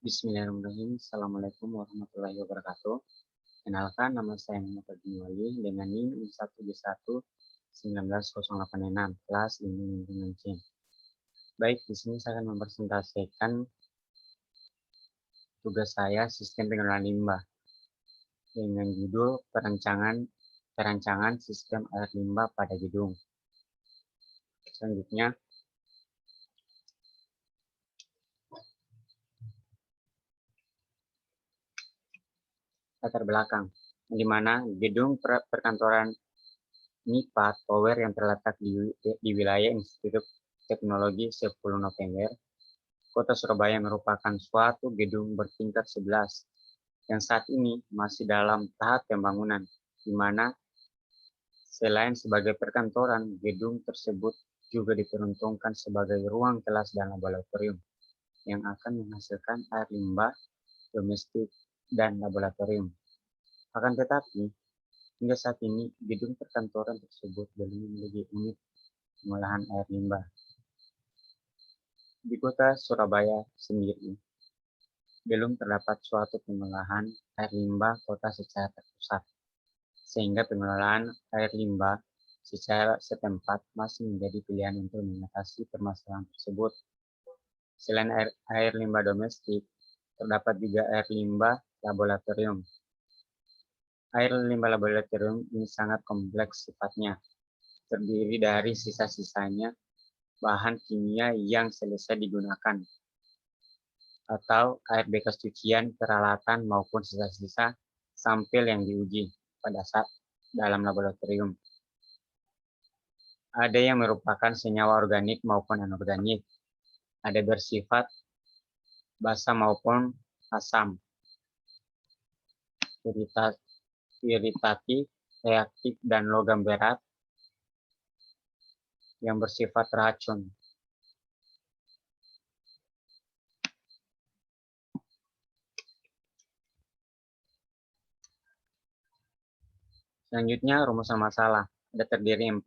Bismillahirrahmanirrahim. Assalamualaikum warahmatullahi wabarakatuh. Kenalkan, nama saya Muhammad Wali dengan NIM 1B1-19086, kelas Ilmu Lingkungan C. Baik, di sini saya akan mempresentasikan tugas saya sistem pengelolaan limbah dengan judul perancangan sistem air limbah pada gedung. Selanjutnya, latar belakang, di mana gedung perkantoran NIPA Tower yang terletak di wilayah Institut Teknologi 10 November, Kota Surabaya merupakan suatu gedung bertingkat 11 yang saat ini masih dalam tahap pembangunan, di mana selain sebagai perkantoran, gedung tersebut juga diperuntukkan sebagai ruang kelas dan laboratorium yang akan menghasilkan air limbah domestik dan laboratorium. Akan tetapi, hingga saat ini, gedung perkantoran tersebut belum memiliki unit pengolahan air limbah. Di kota Surabaya sendiri, belum terdapat suatu pengolahan air limbah kota secara terpusat, sehingga pengelolaan air limbah secara setempat masih menjadi pilihan untuk mengatasi permasalahan tersebut. Selain air limbah domestik, terdapat juga air limbah laboratorium. Air limbah laboratorium ini sangat kompleks sifatnya, terdiri dari sisa-sisanya bahan kimia yang selesai digunakan, atau air bekas cucian, peralatan, maupun sisa-sisa sampel yang diuji pada saat dalam laboratorium. Ada yang merupakan senyawa organik maupun anorganik, ada bersifat basa maupun asam, iritatif, reaktif, dan logam berat yang bersifat racun. Selanjutnya, rumusan masalah. Ada terdiri 4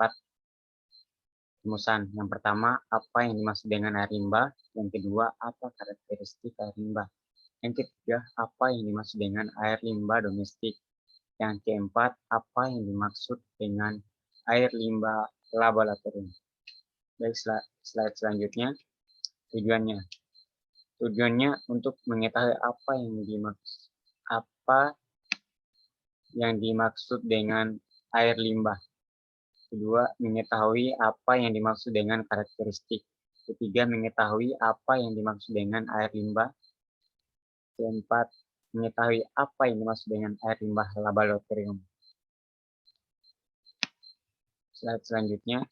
rumusan. Yang pertama, apa yang dimaksud dengan air limbah? Yang kedua, apa karakteristik air limbah? Yang ketiga, apa yang dimaksud dengan air limbah domestik? Yang keempat, apa yang dimaksud dengan air limbah laboratorium? Baik, slide selanjutnya. Tujuannya. Tujuannya untuk mengetahui apa yang dimaksud dengan air limbah. Kedua, mengetahui apa yang dimaksud dengan karakteristik. Ketiga, mengetahui apa yang dimaksud dengan air limbah. Keempat, mengetahui apa yang dimaksud dengan air limbah laboratorium. Slide selanjutnya.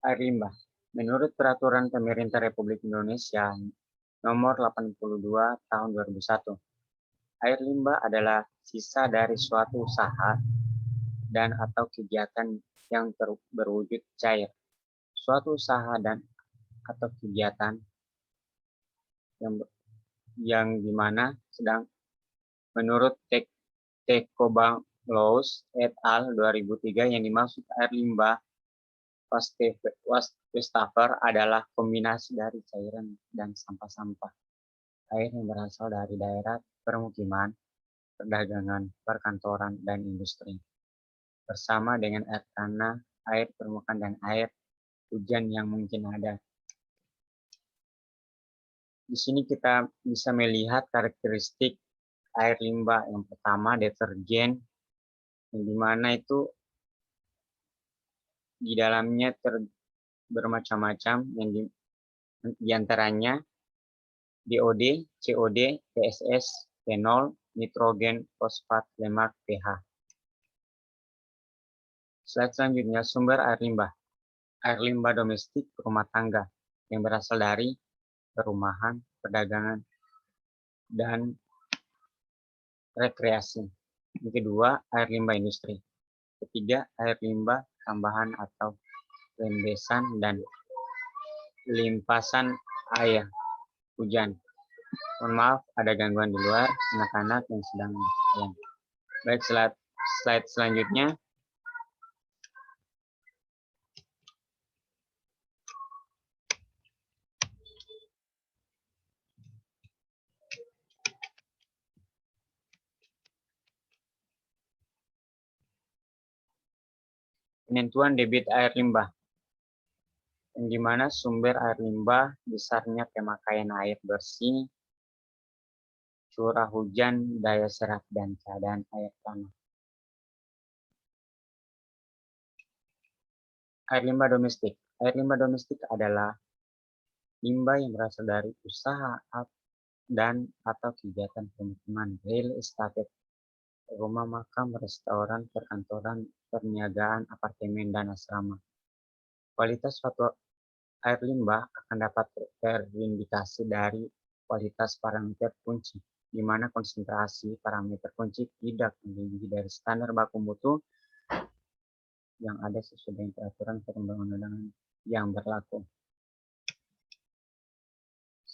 Air limbah. Menurut Peraturan Pemerintah Republik Indonesia Nomor 82 Tahun 2001, air limbah adalah sisa dari suatu usaha dan atau kegiatan yang berwujud cair. Suatu usaha dan atau kegiatan yang dimana sedang menurut Tecobanglaws et al. 2003 yang dimaksud air limbah wastafel adalah kombinasi dari cairan dan sampah-sampah air yang berasal dari daerah permukiman, perdagangan, perkantoran, dan industri, bersama dengan air tanah, air permukaan, dan air hujan yang mungkin ada. Di sini kita bisa melihat karakteristik air limbah. Yang pertama, deterjen, yang dimana itu di dalamnya bermacam-macam, yang diantaranya DOD, COD, TSS, fenol, nitrogen, fosfat, lemak, pH. Slide selanjutnya, sumber air limbah. Air limbah domestik rumah tangga yang berasal dari perumahan, perdagangan, dan rekreasi. Yang kedua, air limbah industri. Ketiga, air limbah tambahan atau rembesan dan limpasan air. hujan. Mohon maaf, ada gangguan di luar, anak-anak yang sedang main. Baik, slide selanjutnya. Penentuan debit air limbah, yang dimana sumber air limbah, besarnya pemakaian air bersih, curah hujan, daya serap, dan keadaan air tanah. Air limbah domestik. Air limbah domestik adalah limbah yang berasal dari usaha dan atau kegiatan pemukiman, real estate, rumah makan, restoran, perkantoran, perniagaan, apartemen, dan asrama. Kualitas suatu air limbah akan dapat terindikasi dari kualitas parameter kunci, di mana konsentrasi parameter kunci tidak melebihi dari standar baku mutu yang ada sesuai dengan peraturan perundang-undangan yang berlaku.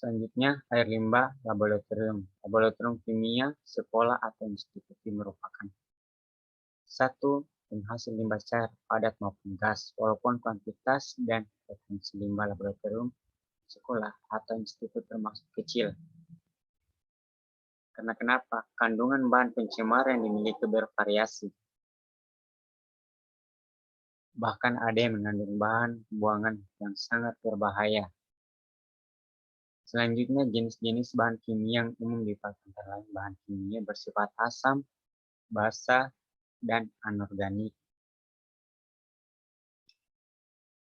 Selanjutnya, air limbah laboratorium. Laboratorium kimia, sekolah, atau institusi merupakan satu penghasil limbah cair, padat maupun gas, walaupun kuantitas dan frekuensi limbah laboratorium, sekolah, atau institut termasuk kecil. Karena kenapa? Kandungan bahan pencemar yang dimiliki bervariasi. Bahkan ada yang mengandung bahan buangan yang sangat berbahaya. Selanjutnya, jenis-jenis bahan kimia yang umum dipakai antara lain bahan kimia bersifat asam, basa, dan anorganik.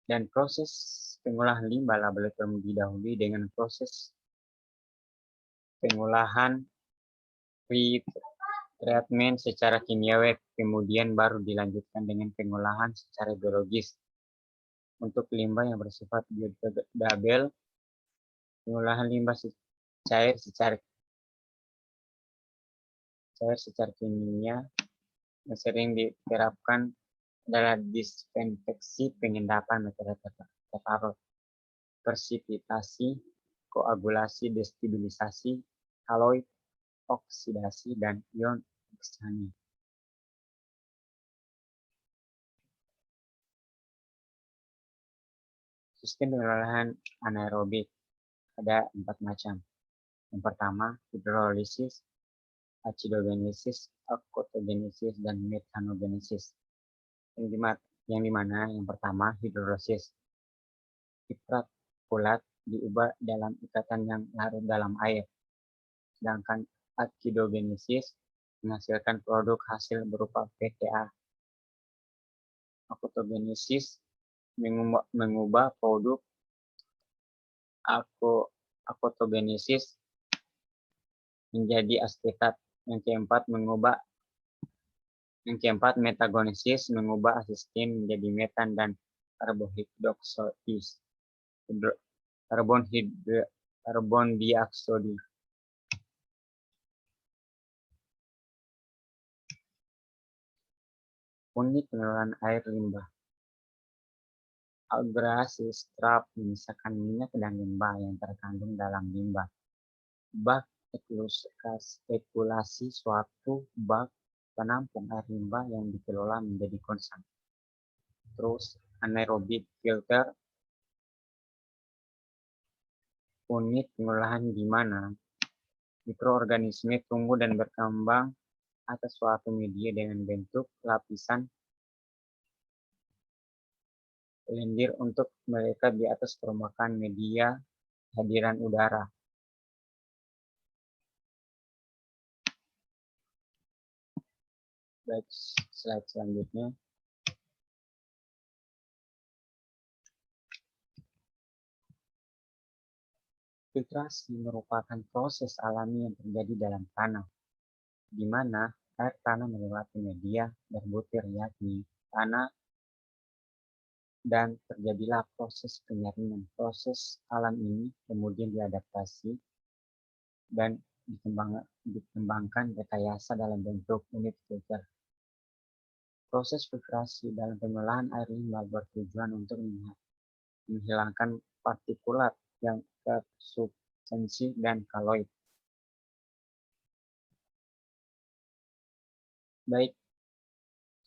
Dan proses pengolahan limbah laboratorium didahului dengan proses pengolahan pre-treatment secara kimiawi, kemudian baru dilanjutkan dengan pengolahan secara biologis. Untuk limbah yang bersifat biodegradabel, pengolahan limbah cair secara kimia yang sering diterapkan adalah disinfeksi, pengendapan metode terparut, persipitasi, koagulasi, destabilisasi, kaloid, oksidasi, dan ion oksani. Sistem pengolahan anaerobik ada 4 macam. Yang pertama, hidrolisis, acidogenesis, akutogenesis, dan metanogenesis. Yang dimana yang pertama, hidrolisis. Nitrat folat diubah dalam ikatan yang larut dalam air. Sedangkan acidogenesis menghasilkan produk hasil berupa PTA. Akutogenesis mengubah produk akutogenesis menjadi asetat. Yang keempat, metagenesis mengubah asetin menjadi metan dan karbon dioksida. Unit pengelolaan air limbah. Abrasi strap memisahkan minyak dan limbah yang terkandung dalam limbah. Bak ekulasi suatu bak penampung air limbah yang dikelola menjadi konstan. Terus anaerobic filter, unit pengolahan di mana mikroorganisme tumbuh dan berkembang atas suatu media dengan bentuk lapisan lendir untuk mereka di atas permukaan media kehadiran udara. Baik, slide selanjutnya. Filtrasi merupakan proses alami yang terjadi dalam tanah, di mana air tanah melewati media berbutir yakni tanah, dan terjadilah proses penyaringan. Proses alam ini kemudian diadaptasi dan dikembangkan rekayasa dalam bentuk unit filter. Proses filtrasi dalam pengolahan air limbah bertujuan untuk menghilangkan partikulat yang sensi, dan kaloid. Baik,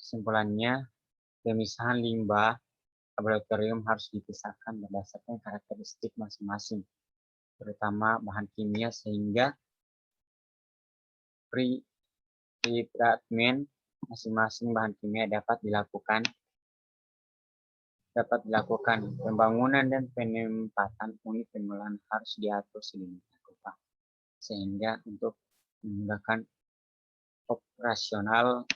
kesimpulannya, pemisahan limbah laboratorium harus dipisahkan berdasarkan karakteristik masing-masing, terutama bahan kimia, sehingga pretreatment masing-masing bahan kimia dapat dilakukan. Pembangunan dan penempatan unit pengolahan harus diatur sedemikian rupa sehingga untuk memudahkan operasional